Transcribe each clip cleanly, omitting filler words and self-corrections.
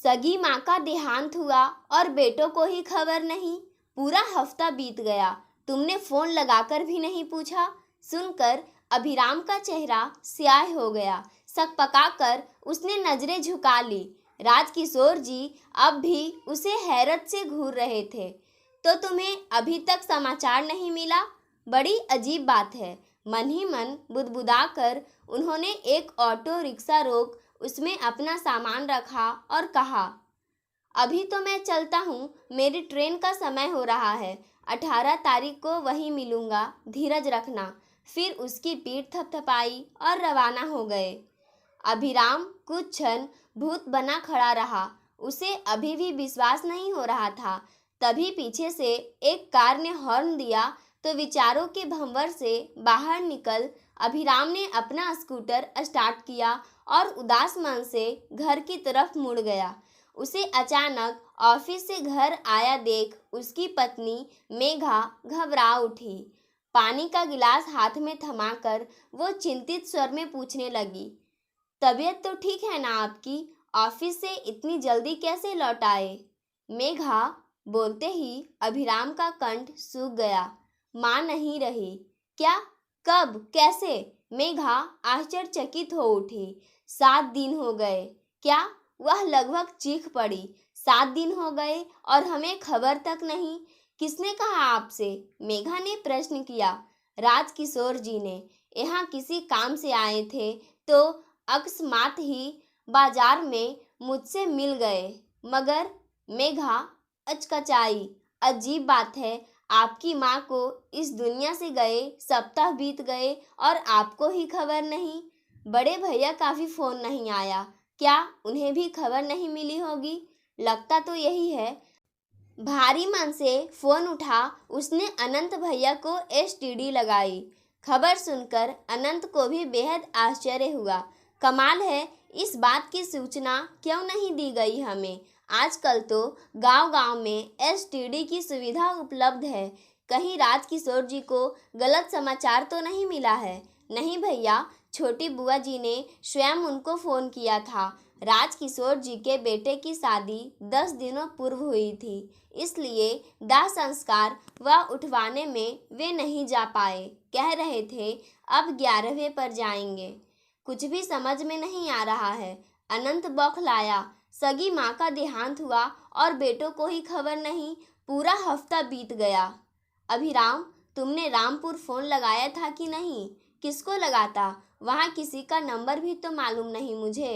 सगी माँ का देहांत हुआ और बेटों को ही खबर नहीं। पूरा हफ्ता बीत गया, तुमने फोन लगाकर भी नहीं पूछा। सुनकर अभिराम का चेहरा स्याह हो गया। सकपकाकर उसने नजरें झुका ली। राजकिशोर जी अब भी उसे हैरत से घूर रहे थे। तो तुम्हें अभी तक समाचार नहीं मिला? बड़ी अजीब बात है। मन ही मन बुदबुदाकर उन्होंने एक ऑटो रिक्शा रोक उसमें अपना सामान रखा और कहा, अभी तो मैं चलता हूँ, मेरी ट्रेन का समय हो रहा है। 18 तारीख को वहीं मिलूंगा, धीरज रखना। फिर उसकी पीठ थपथपाई और रवाना हो गए। अभिराम कुछ क्षण भूत बना खड़ा रहा। उसे अभी भी विश्वास नहीं हो रहा था। तभी पीछे से एक कार ने हॉर्न दिया तो विचारों के भंवर से बाहर निकल अभिराम ने अपना स्कूटर स्टार्ट किया और उदास मन से घर की तरफ मुड़ गया। उसे अचानक ऑफिस से घर आया देख उसकी पत्नी मेघा घबरा उठी। पानी का गिलास हाथ में थमाकर वो चिंतित स्वर में पूछने लगी, तबीयत तो ठीक है ना आपकी? ऑफिस से इतनी जल्दी कैसे लौट आए? मेघा बोलते ही अभिराम का कंठ सूख गया। माँ नहीं रही? क्या? कब? कैसे? मेघा आश्चर्यचकित हो उठी। 7 दिन हो गए। क्या? वह लगभग चीख पड़ी। 7 दिन हो गए और हमें खबर तक नहीं? किसने कहा आपसे? मेघा ने प्रश्न किया। राजकिशोर जी ने। यहाँ किसी काम से आए थे तो अकस्मात ही बाजार में मुझसे मिल गए। मगर मेघा अचकचाई। अजीब बात है, आपकी माँ को इस दुनिया से गए सप्ताह बीत गए और आपको ही खबर नहीं। बड़े भैया का भी फोन नहीं आया। क्या उन्हें भी खबर नहीं मिली होगी? लगता तो यही है। भारी मन से फोन उठा उसने अनंत भैया को एसटीडी लगाई। खबर सुनकर अनंत को भी बेहद आश्चर्य हुआ। कमाल है, इस बात की सूचना क्यों नहीं दी गई हमें? आजकल तो गांव-गांव में एसटीडी की सुविधा उपलब्ध है। कहीं राजकिशोर जी को गलत समाचार तो नहीं मिला है? नहीं भैया, छोटी बुआ जी ने स्वयं उनको फोन किया था। राजकिशोर जी के बेटे की शादी 10 दिनों पूर्व हुई थी, इसलिए दाह संस्कार व उठवाने में वे नहीं जा पाए। कह रहे थे अब 11वें पर जाएंगे। कुछ भी समझ में नहीं आ रहा है। अनंत बौखलाया। सगी माँ का देहांत हुआ और बेटों को ही खबर नहीं। पूरा हफ्ता बीत गया। अभिराम, तुमने रामपुर फोन लगाया था कि नहीं? किसको लगाता? वहाँ किसी का नंबर भी तो मालूम नहीं मुझे।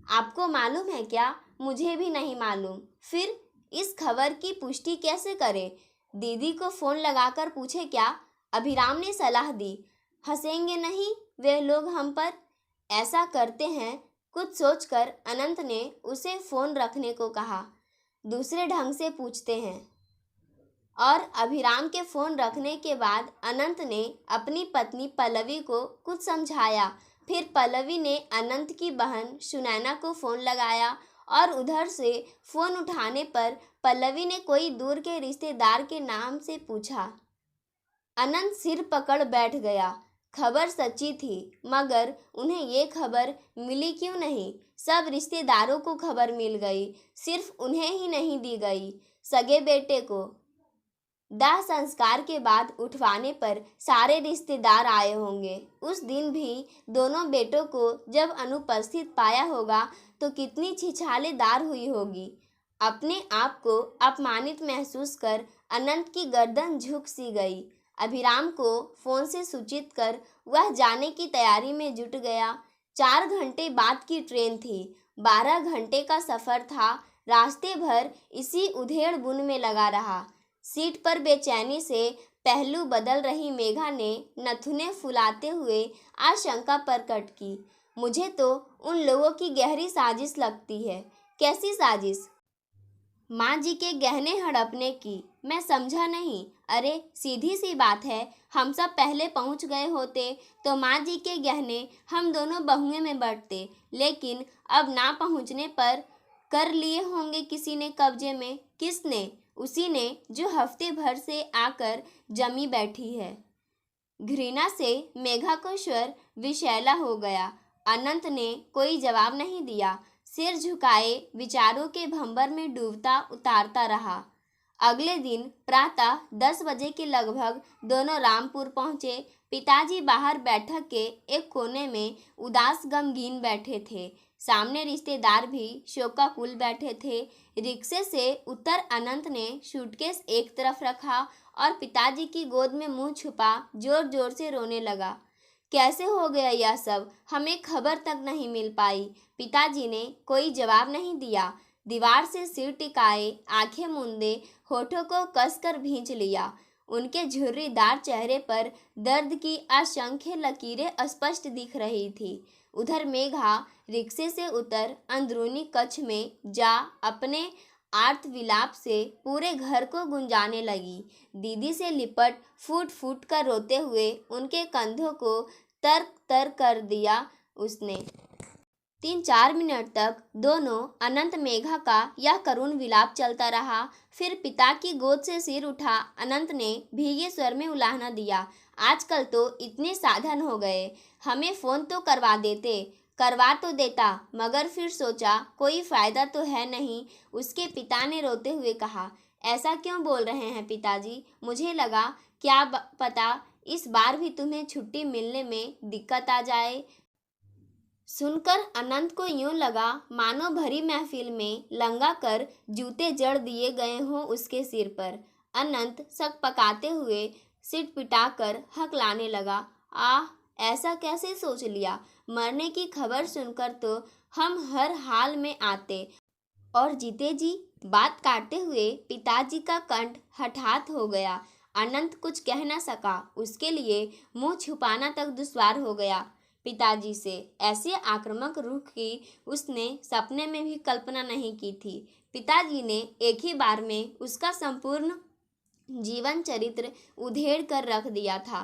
आपको मालूम है क्या? मुझे भी नहीं मालूम। फिर इस खबर की पुष्टि कैसे करें? दीदी को फोन लगाकर पूछे क्या? अभिराम ने सलाह दी। हंसेंगे नहीं वे लोग हम पर? ऐसा करते हैं, कुछ सोचकर अनंत ने उसे फोन रखने को कहा। दूसरे ढंग से पूछते हैं। और अभिराम के फोन रखने के बाद अनंत ने अपनी पत्नी पल्लवी को कुछ समझाया। फिर पल्लवी ने अनंत की बहन सुनैना को फोन लगाया और उधर से फोन उठाने पर पल्लवी ने कोई दूर के रिश्तेदार के नाम से पूछा। अनंत सिर पकड़ बैठ गया। खबर सच्ची थी, मगर उन्हें ये खबर मिली क्यों नहीं? सब रिश्तेदारों को खबर मिल गई, सिर्फ उन्हें ही नहीं दी गई। सगे बेटे को दाह संस्कार के बाद उठवाने पर सारे रिश्तेदार आए होंगे। उस दिन भी दोनों बेटों को जब अनुपस्थित पाया होगा तो कितनी छिछालेदार हुई होगी। अपने आप को अपमानित महसूस कर अनंत की गर्दन झुक सी गई। अभिराम को फोन से सूचित कर वह जाने की तैयारी में जुट गया। 4 घंटे बाद की ट्रेन थी। 12 घंटे का सफर था। रास्ते भर इसी उधेड़-बुन में लगा रहा। सीट पर बेचैनी से पहलू बदल रही मेघा ने नथुने फुलाते हुए आशंका प्रकट की। मुझे तो उन लोगों की गहरी साजिश लगती है। कैसी साजिश? माँ जी के गहने हड़पने की। मैं समझा नहीं। अरे सीधी सी बात है, हम सब पहले पहुँच गए होते तो माँ जी के गहने हम दोनों बहुएं में बंटते, लेकिन अब ना पहुँचने पर कर लिए होंगे किसी ने कब्जे में। किसने? उसी ने जो हफ्ते भर से आकर जमी बैठी है। घृणा से मेघा को स्वर विषैला हो गया। अनंत ने कोई जवाब नहीं दिया, सिर झुकाए विचारों के भंवर में डूबता उतारता रहा। अगले दिन प्रातः 10 बजे के लगभग दोनों रामपुर पहुंचे। पिताजी बाहर बैठक के एक कोने में उदास गमगीन बैठे थे। सामने रिश्तेदार भी शोकाकुल बैठे थे। रिक्शे से उतर अनंत ने सूटकेस एक तरफ रखा और पिताजी की गोद में मुंह छुपा जोर जोर से रोने लगा। कैसे हो गया यह सब? हमें खबर तक नहीं मिल पाई। पिताजी ने कोई जवाब नहीं दिया। दीवार से सिर टिकाए, आंखें मूंदे, होठों को कसकर भींच लिया। उनके झुर्रीदार चेहरे पर दर्द की असंख्य लकीरें स्पष्ट दिख रही थी। उधर मेघा रिक्शे से उतर अंदरूनी कक्ष में जा अपने आर्त विलाप से पूरे घर को गुंजाने लगी। दीदी से लिपट फूट फूट कर रोते हुए उनके कंधों को तर तर कर दिया उसने। 3-4 मिनट तक दोनों अनंत मेघा का यह करुण विलाप चलता रहा। फिर पिता की गोद से सिर उठा अनंत ने भीगे स्वर में उलाहना दिया। आजकल तो इतने साधन हो गए, हमें फ़ोन तो करवा देते। करवा तो देता, मगर फिर सोचा कोई फ़ायदा तो है नहीं। उसके पिता ने रोते हुए कहा, ऐसा क्यों बोल रहे हैं पिताजी? मुझे लगा क्या पता इस बार भी तुम्हें छुट्टी मिलने में दिक्कत आ जाए। सुनकर अनंत को यूं लगा मानो भरी महफिल में लंगा कर जूते जड़ दिए गए हों उसके सिर पर। अनंत सकपकाते हुए सिर पिटाकर हकलाने लगा। आह, ऐसा कैसे सोच लिया? मरने की खबर सुनकर तो हम हर हाल में आते और जीते जी। बात काटते हुए पिताजी का कंठ हठात हो गया। अनंत कुछ कह न सका। उसके लिए मुंह छुपाना तक दुश्वार हो गया। पिताजी से ऐसे आक्रामक रुख की उसने सपने में भी कल्पना नहीं की थी। पिताजी ने एक ही बार में उसका संपूर्ण जीवन चरित्र उधेड़ कर रख दिया था।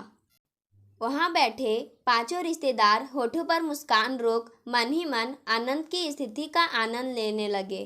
वहां बैठे पांचों रिश्तेदार होठों पर मुस्कान रोक मन ही मन अनंत की स्थिति का आनंद लेने लगे।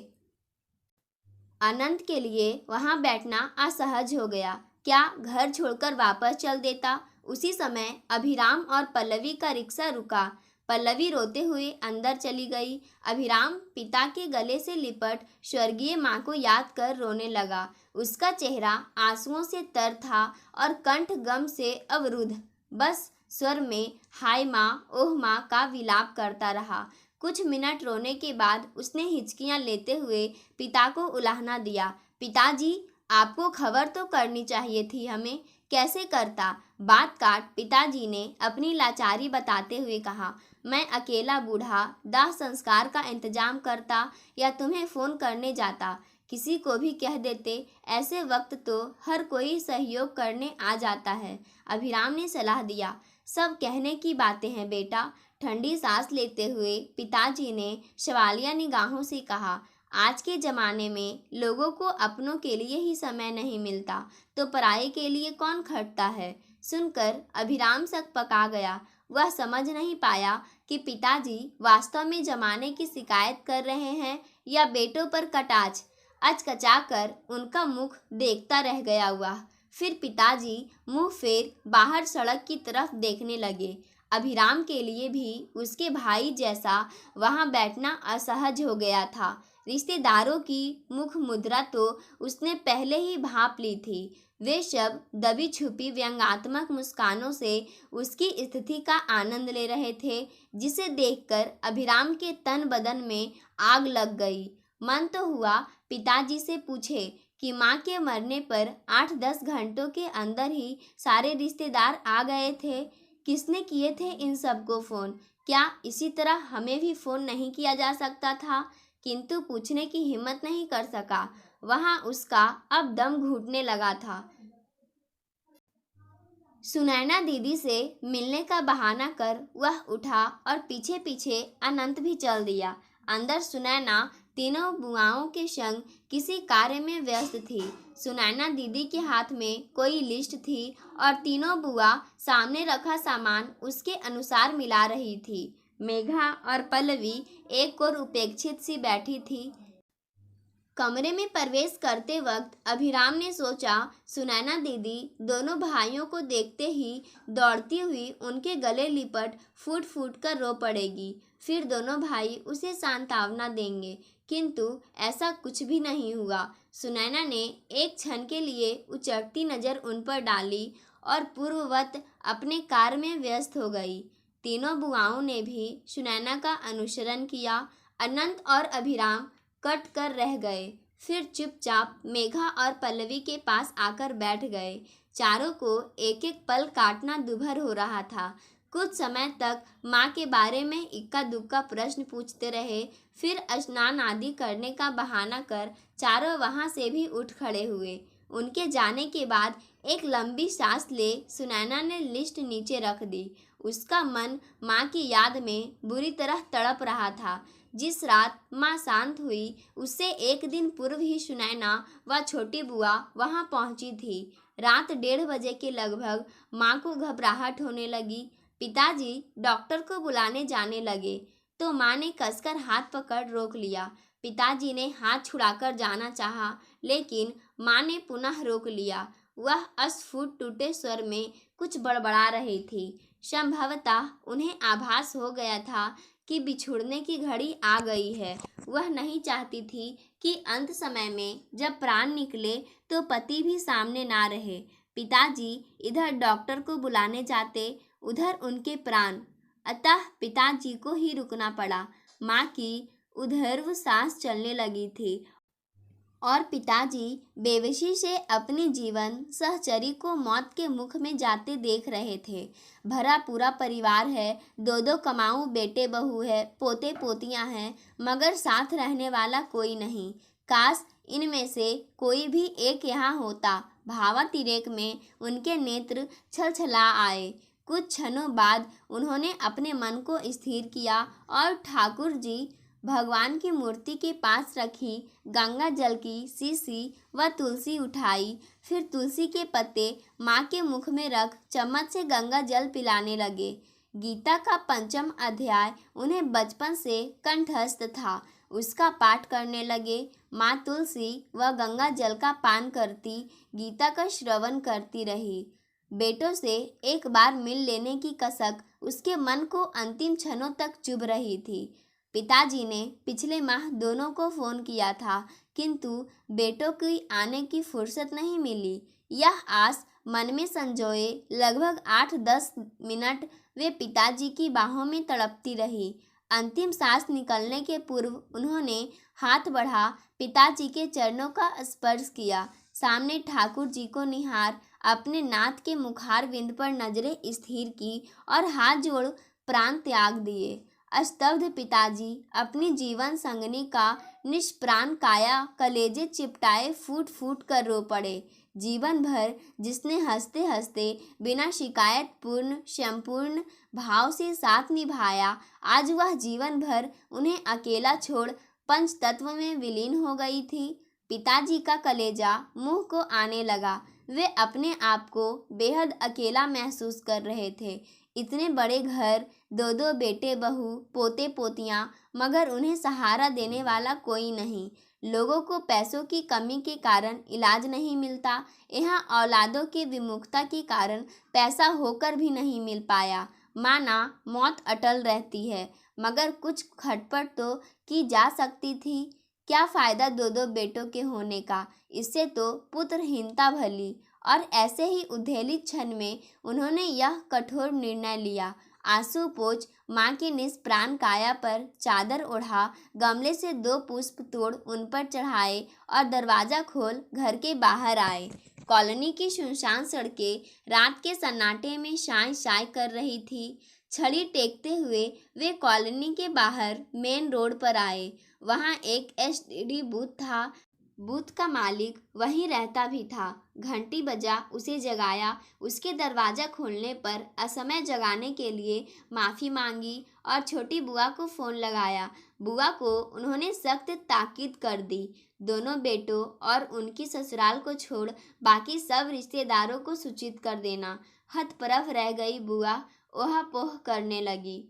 अनंत के लिए वहां बैठना असहज हो गया। क्या घर छोड़कर वापस चल देता? उसी समय अभिराम और पल्लवी का रिक्शा रुका। पल्लवी रोते हुए अंदर चली गई। अभिराम पिता के गले से लिपट स्वर्गीय माँ को याद कर रोने लगा। उसका चेहरा आंसुओं से तर था और कंठ गम से अवरुद्ध। बस स्वर में हाय माँ, ओह माँ का विलाप करता रहा। कुछ मिनट रोने के बाद उसने हिचकियाँ लेते हुए पिता को उलाहना दिया। पिताजी, आपको खबर तो करनी चाहिए थी हमें। कैसे करता? बात काट पिताजी ने अपनी लाचारी बताते हुए कहा, मैं अकेला बूढ़ा दाह संस्कार का इंतजाम करता या तुम्हें फ़ोन करने जाता। किसी को भी कह देते। ऐसे वक्त तो हर कोई सहयोग करने आ जाता है। अभिराम ने सलाह दिया। सब कहने की बातें हैं बेटा। ठंडी सांस लेते हुए पिताजी ने सवालिया निगाहों से कहा, आज के ज़माने में लोगों को अपनों के लिए ही समय नहीं मिलता तो पराये के लिए कौन खटता है। सुनकर अभिराम सकपका गया। वह समझ नहीं पाया कि पिताजी वास्तव में जमाने की शिकायत कर रहे हैं या बेटों पर कटाक्ष। अचकचाकर उनका मुख देखता रह गया वह। फिर पिताजी मुंह फेर बाहर सड़क की तरफ देखने लगे। अभिराम के लिए भी उसके भाई जैसा वहां बैठना असहज हो गया था। रिश्तेदारों की मुख मुद्रा तो उसने पहले ही भांप ली थी। वे सब दबी छुपी व्यंग्यात्मक मुस्कानों से उसकी स्थिति का आनंद ले रहे थे, जिसे देखकर अभिराम के तन बदन में आग लग गई। मन तो हुआ पिताजी से पूछे कि माँ के मरने पर 8-10 घंटों के अंदर ही सारे रिश्तेदार आ गए थे। किसने किए थे इन सबको फ़ोन? क्या इसी तरह हमें भी फ़ोन नहीं किया जा सकता था? किंतु पूछने की हिम्मत नहीं कर सका। वहाँ उसका अब दम घुटने लगा था। सुनैना दीदी से मिलने का बहाना कर वह उठा और पीछे पीछे अनंत भी चल दिया। अंदर सुनैना तीनों बुआओं के संग किसी कार्य में व्यस्त थी। सुनैना दीदी के हाथ में कोई लिस्ट थी और तीनों बुआ सामने रखा सामान उसके अनुसार मिला रही थी। मेघा और पल्लवी एक और उपेक्षित सी बैठी थी। कमरे में प्रवेश करते वक्त अभिराम ने सोचा, सुनैना दीदी दोनों भाइयों को देखते ही दौड़ती हुई उनके गले लिपट फूट फूट कर रो पड़ेगी। फिर दोनों भाई उसे सांत्वना देंगे, किंतु ऐसा कुछ भी नहीं हुआ। सुनैना ने एक क्षण के लिए उचटती नज़र उन पर डाली और पूर्ववत अपने कार्य में व्यस्त हो गई। तीनों बुआओं ने भी सुनैना का अनुसरण किया। अनंत और अभिराम कट कर रह गए, फिर चुपचाप मेघा और पल्लवी के पास आकर बैठ गए। चारों को एक एक पल काटना दुभर हो रहा था। कुछ समय तक माँ के बारे में इक्का दुक्का प्रश्न पूछते रहे, फिर स्नान आदि करने का बहाना कर चारों वहाँ से भी उठ खड़े हुए। उनके जाने के बाद एक लंबी सांस ले सुनैना ने लिस्ट नीचे रख दी। उसका मन माँ की याद में बुरी तरह तड़प रहा था। जिस रात माँ शांत हुई, उससे एक दिन पूर्व ही सुनैना व छोटी बुआ वहाँ पहुँची थी। रात 1:30 बजे के लगभग माँ को घबराहट होने लगी। पिताजी डॉक्टर को बुलाने जाने लगे तो माँ ने कसकर हाथ पकड़ रोक लिया। पिताजी ने हाथ छुड़ाकर जाना चाहा, लेकिन माँ ने पुनः रोक लिया। वह अस्फुट टूटे स्वर में कुछ बड़बड़ा रही थी। संभवतः उन्हें आभास हो गया था कि बिछुड़ने की घड़ी आ गई है। वह नहीं चाहती थी कि अंत समय में जब प्राण निकले तो पति भी सामने ना रहे। पिताजी इधर डॉक्टर को बुलाने जाते, उधर उनके प्राण। अतः पिताजी को ही रुकना पड़ा। माँ की ऊर्ध्व सांस चलने लगी थी और पिताजी बेबसी से अपने जीवन सहचरी को मौत के मुख में जाते देख रहे थे। भरा पूरा परिवार है, 2-2 कमाऊ बेटे बहू है, पोते पोतियां हैं, मगर साथ रहने वाला कोई नहीं। काश इनमें से कोई भी एक यहाँ होता। भावातिरेक में उनके नेत्र छलछला आए। कुछ क्षणों बाद उन्होंने अपने मन को स्थिर किया और ठाकुर जी भगवान की मूर्ति के पास रखी गंगा जल की शीशी व तुलसी उठाई। फिर तुलसी के पत्ते माँ के मुख में रख चम्मच से गंगा जल पिलाने लगे। गीता का 5वां अध्याय उन्हें बचपन से कंठस्थ था। उसका पाठ करने लगे। माँ तुलसी व गंगा जल का पान करती, गीता का श्रवण करती रही। बेटों से एक बार मिल लेने की कसक उसके मन को अंतिम क्षणों तक चुभ रही थी। पिताजी ने पिछले माह दोनों को फ़ोन किया था, किंतु बेटों की आने की फुर्सत नहीं मिली। यह आस मन में संजोए लगभग 8-10 मिनट वे पिताजी की बाहों में तड़पती रही। अंतिम सांस निकलने के पूर्व उन्होंने हाथ बढ़ा पिताजी के चरणों का स्पर्श किया। सामने ठाकुर जी को निहार अपने नाथ के मुखार बिंद पर नजरें स्थिर की और हाथ जोड़ प्राण त्याग दिए। स्तब्ध पिताजी अपनी जीवन संगनी का निष्प्राण काया कलेजे चिपटाए फूट फूट कर रो पड़े। जीवन भर जिसने हंसते हंसते बिना शिकायत पूर्ण संपूर्ण भाव से साथ निभाया, आज वह जीवन भर उन्हें अकेला छोड़ पंच तत्व में विलीन हो गई थी। पिताजी का कलेजा मुंह को आने लगा। वे अपने आप को बेहद अकेला महसूस कर रहे थे। इतने बड़े घर, 2-2 बेटे बहू, पोते पोतियाँ, मगर उन्हें सहारा देने वाला कोई नहीं। लोगों को पैसों की कमी के कारण इलाज नहीं मिलता। यहाँ औलादों की विमुखता के कारण पैसा होकर भी नहीं मिल पाया। माना मौत अटल रहती है, मगर कुछ खटपट तो की जा सकती थी। क्या फ़ायदा 2-2 बेटों के होने का, इससे तो पुत्रहीनता भली। और ऐसे ही उधेली क्षण में उन्होंने यह कठोर निर्णय लिया। आंसू पोंछ माँ की निष्प्राण काया पर चादर ओढ़ा, गमले से 2 पुष्प तोड़ उन पर चढ़ाए और दरवाज़ा खोल घर के बाहर आए। कॉलोनी की सुनसान सड़कें रात के सन्नाटे में शाय शाय कर रही थी। छड़ी टेकते हुए वे कॉलोनी के बाहर मेन रोड पर आए। वहाँ एक एसटीडी बूथ था। बूथ का मालिक वहीं रहता भी था। घंटी बजा, उसे जगाया। उसके दरवाज़ा खोलने पर असमय जगाने के लिए माफ़ी मांगी और छोटी बुआ को फ़ोन लगाया। बुआ को उन्होंने सख्त ताकीद कर दी, दोनों बेटों और उनकी ससुराल को छोड़ बाकी सब रिश्तेदारों को सूचित कर देना। हतप्रभ रह गई बुआ ओहा पोह करने लगी,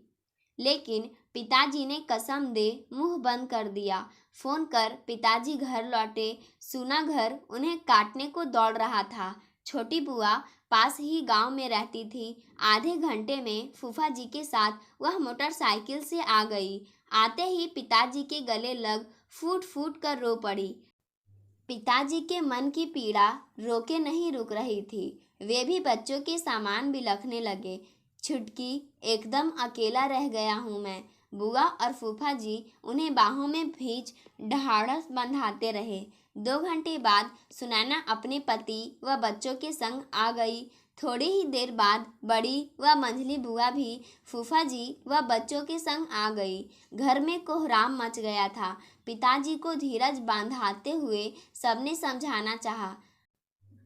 लेकिन पिताजी ने कसम दे मुंह बंद कर दिया। फोन कर पिताजी घर लौटे। सूना घर उन्हें काटने को दौड़ रहा था। छोटी बुआ पास ही गांव में रहती थी। आधे घंटे में फूफा जी के साथ वह मोटरसाइकिल से आ गई। आते ही पिताजी के गले लग फूट फूट कर रो पड़ी। पिताजी के मन की पीड़ा रोके नहीं रुक रही थी। वे भी बच्चों के सामान बिलखने लगे। छुटकी, एकदम अकेला रह गया हूँ मैं। बुआ और फूफा जी उन्हें बाहों में भींच ढाढ़स बंधाते रहे। 2 घंटे बाद सुनैना अपने पति व बच्चों के संग आ गई। थोड़ी ही देर बाद बड़ी व मंझली बुआ भी फूफा जी व बच्चों के संग आ गई। घर में कोहराम मच गया था। पिताजी को धीरज बांधाते हुए सबने समझाना चाहा।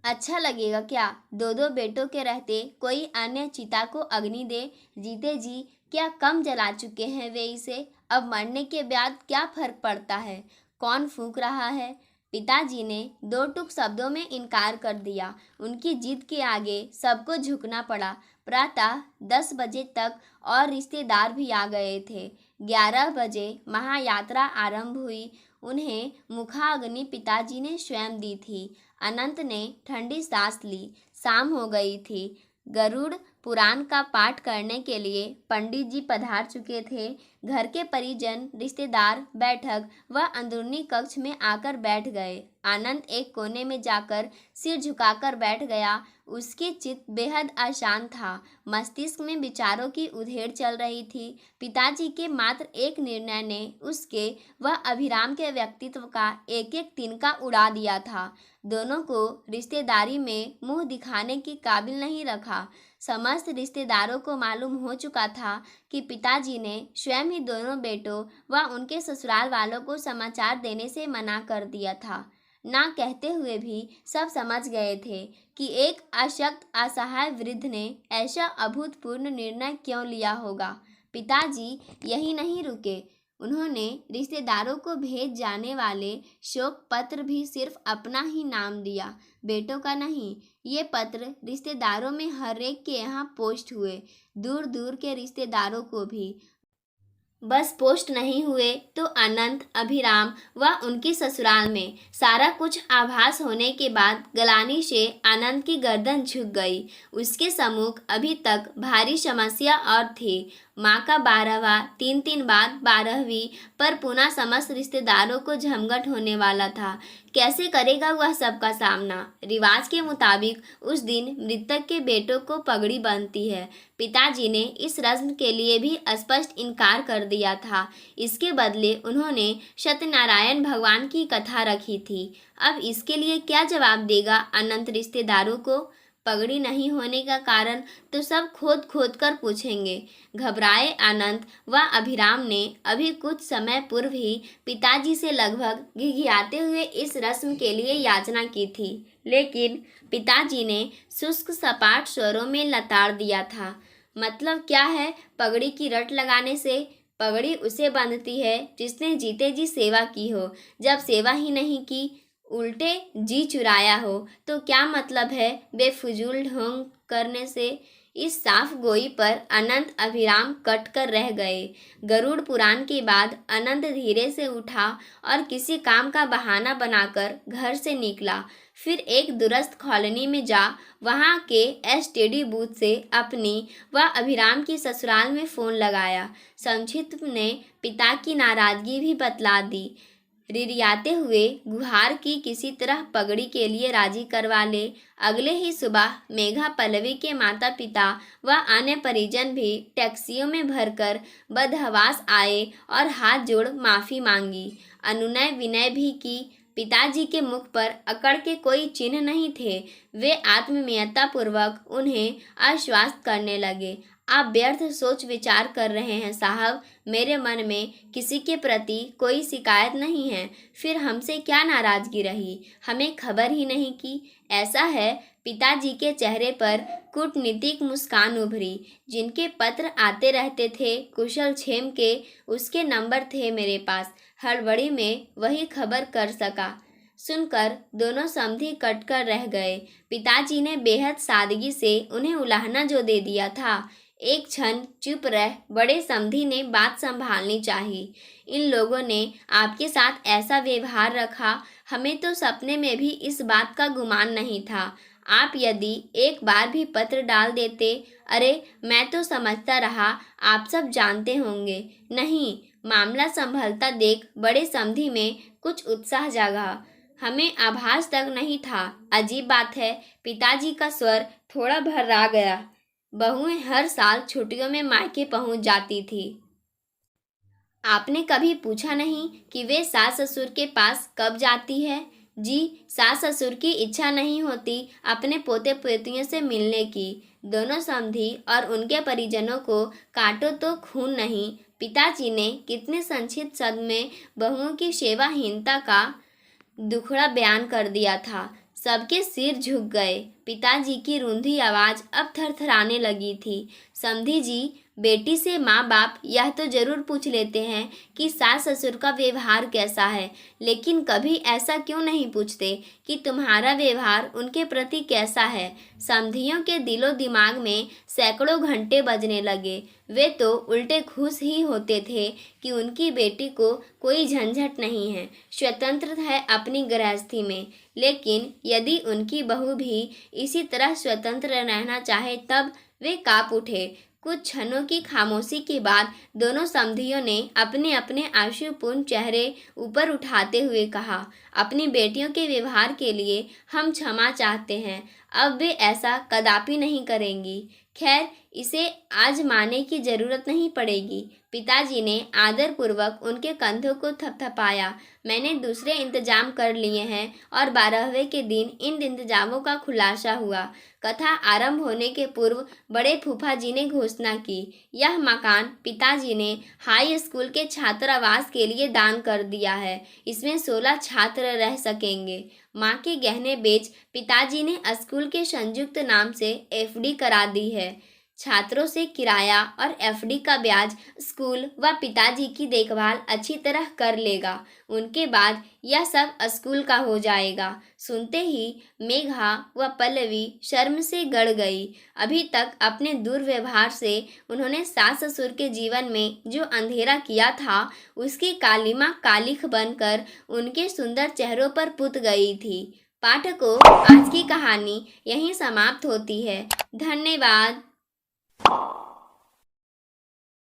अच्छा लगेगा क्या 2-2 बेटों के रहते कोई अन्य चिता को अग्नि दे? जीते जी क्या कम जला चुके हैं वे इसे? अब मरने के बाद क्या फर्क पड़ता है? कौन फूंक रहा है? पिताजी ने 2 टूक शब्दों में इनकार कर दिया। उनकी जिद के आगे सबको झुकना पड़ा। प्रातः 10 बजे तक और रिश्तेदार भी आ गए थे। 11 बजे महायात्रा आरंभ हुई। उन्हें मुखाग्नि पिताजी ने स्वयं दी थी। अनंत ने ठंडी सांस ली। शाम हो गई थी। गरुड़ पुराण का पाठ करने के लिए पंडित जी पधार चुके थे। घर के परिजन रिश्तेदार बैठक व अंदरूनी कक्ष में आकर बैठ गए। आनंद एक कोने में जाकर सिर झुकाकर बैठ गया। उसकी चित्त बेहद अशांत था। मस्तिष्क में विचारों की उधेड़ चल रही थी। पिताजी के मात्र एक निर्णय ने उसके व अभिराम के व्यक्तित्व का एक एक तिनका उड़ा दिया था। दोनों को रिश्तेदारी में मुंह दिखाने के काबिल नहीं रखा। समस्त रिश्तेदारों को मालूम हो चुका था कि पिताजी ने स्वयं ही दोनों बेटों व उनके ससुराल वालों को समाचार देने से मना कर दिया था। ना कहते हुए भी सब समझ गए थे कि एक अशक्त असहाय वृद्ध ने ऐसा अभूतपूर्व निर्णय क्यों लिया होगा। पिताजी यही नहीं रुके। उन्होंने रिश्तेदारों को भेज जाने वाले शोक पत्र भी सिर्फ अपना ही नाम दिया, बेटों का नहीं। ये पत्र रिश्तेदारों में हर एक के यहाँ पोस्ट हुए, दूर दूर के रिश्तेदारों को भी। बस पोस्ट नहीं हुए तो अनंत, अभिराम व उनकी ससुराल में। सारा कुछ आभास होने के बाद गलानी से अनंत की गर्दन झुक गई। उसके सम्मुख अभी तक भारी समस्या और थी। माँ का 12वां 3 बाद 12वीं पर पुनः समस्त रिश्तेदारों को झमघट होने वाला था। कैसे करेगा वह सबका सामना? रिवाज के मुताबिक उस दिन मृतक के बेटों को पगड़ी बांधती है। पिताजी ने इस रस्म के लिए भी स्पष्ट इनकार कर दिया था। इसके बदले उन्होंने सत्यनारायण भगवान की कथा रखी थी। अब इसके लिए क्या जवाब देगा अनंत रिश्तेदारों को? पगड़ी नहीं होने का कारण तो सब खोद खोद कर पूछेंगे। घबराए अनंत व अभिराम ने अभी कुछ समय पूर्व ही पिताजी से लगभग घिघियाते हुए इस रस्म के लिए याचना की थी, लेकिन पिताजी ने शुष्क सपाट स्वरों में लताड़ दिया था। मतलब क्या है पगड़ी की रट लगाने से? पगड़ी उसे बांधती है जिसने जीते जी सेवा की हो। जब सेवा ही नहीं की, उल्टे जी चुराया हो, तो क्या मतलब है बेफजूल ढोंग करने से? इस साफ गोई पर अनंत अभिराम कट कर रह गए। गरुड़ पुराण के बाद अनंत धीरे से उठा और किसी काम का बहाना बनाकर घर से निकला। फिर एक दूरस्थ कॉलोनी में जा वहां के एसटीडी बूथ से अपनी व अभिराम की ससुराल में फ़ोन लगाया। संक्षिप्त ने पिता की नाराज़गी भी बतला दी। रिरियाते हुए गुहार की किसी तरह पगड़ी के लिए राजी करवा ले। अगले ही सुबह मेघा पल्लवी के माता पिता व अन्य परिजन भी टैक्सियों में भरकर बदहवास आए और हाथ जोड़ माफ़ी मांगी। अनुनय विनय भी की। पिताजी के मुख पर अकड़ के कोई चिन्ह नहीं थे। वे आत्मीयतापूर्वक उन्हें आश्वस्त करने लगे। आप व्यर्थ सोच विचार कर रहे हैं साहब। मेरे मन में किसी के प्रति कोई शिकायत नहीं है। फिर हमसे क्या नाराज़गी रही? हमें खबर ही नहीं की। ऐसा है। पिताजी के चेहरे पर कूटनीतिक मुस्कान उभरी। जिनके पत्र आते रहते थे कुशल क्षेम के, उसके नंबर थे मेरे पास। हड़बड़ी में वही खबर कर सका। सुनकर दोनों समधी कटकर रह गए। पिताजी ने बेहद सादगी से उन्हें उलाहना जो दे दिया था, एक क्षण चुप रह बड़े समधी ने बात संभालनी चाहिए। इन लोगों ने आपके साथ ऐसा व्यवहार रखा, हमें तो सपने में भी इस बात का गुमान नहीं था। आप यदि एक बार भी पत्र डाल देते। अरे मैं तो समझता रहा आप सब जानते होंगे। नहीं, मामला संभलता देख बड़े समधी में कुछ उत्साह जागा। हमें आभास तक नहीं था। अजीब बात है, पिताजी का स्वर थोड़ा भर्रा गया। बहुएं हर साल छुट्टियों में मायके पहुंच जाती थी। आपने कभी पूछा नहीं कि वे सास ससुर के पास कब जाती है? जी, सास ससुर की इच्छा नहीं होती अपने पोते पोतियों से मिलने की। दोनों समधी और उनके परिजनों को काटो तो खून नहीं। पिताजी ने कितने संक्षिप्त शब्द में बहुओं की सेवाहीनता का दुखड़ा बयान कर दिया था। सबके सिर झुक गए। पिताजी की रूंधी आवाज़ अब थरथराने लगी थी। समधी जी, बेटी से माँ बाप यह तो जरूर पूछ लेते हैं कि सास ससुर का व्यवहार कैसा है, लेकिन कभी ऐसा क्यों नहीं पूछते कि तुम्हारा व्यवहार उनके प्रति कैसा है। समधियों के दिलो दिमाग में सैकड़ों घंटे बजने लगे। वे तो उल्टे खुश ही होते थे कि उनकी बेटी को कोई झंझट नहीं है, स्वतंत्र है अपनी गृहस्थी में। लेकिन यदि उनकी बहू भी इसी तरह स्वतंत्र रहना चाहे तब वे काँप उठे। कुछ क्षणों की खामोशी के बाद दोनों समधियों ने अपने अपने आंसुपूर्ण चेहरे ऊपर उठाते हुए कहा, अपनी बेटियों के व्यवहार के लिए हम क्षमा चाहते हैं। अब वे ऐसा कदापि नहीं करेंगी। खैर, इसे आजमाने की जरूरत नहीं पड़ेगी। पिताजी ने आदरपूर्वक उनके कंधों को थपथपाया। मैंने दूसरे इंतजाम कर लिए हैं और 12वें के दिन इन इंतजामों का खुलासा हुआ। कथा आरंभ होने के पूर्व बड़े फूफा जी ने घोषणा की, यह मकान पिताजी ने हाई स्कूल के छात्रावास के लिए दान कर दिया है। इसमें 16 छात्र रह सकेंगे। माँ के गहने बेच पिताजी ने स्कूल के संयुक्त नाम से एफडी करा दी है। छात्रों से किराया और एफडी का ब्याज स्कूल व पिताजी की देखभाल अच्छी तरह कर लेगा। उनके बाद यह सब स्कूल का हो जाएगा। सुनते ही मेघा व पल्लवी शर्म से गड़ गई। अभी तक अपने दुर्व्यवहार से उन्होंने सास ससुर के जीवन में जो अंधेरा किया था, उसकी कालिमा कालिख बनकर उनके सुंदर चेहरों पर पुत गई थी। पाठकों, आज की कहानी यहीं समाप्त होती है। धन्यवाद।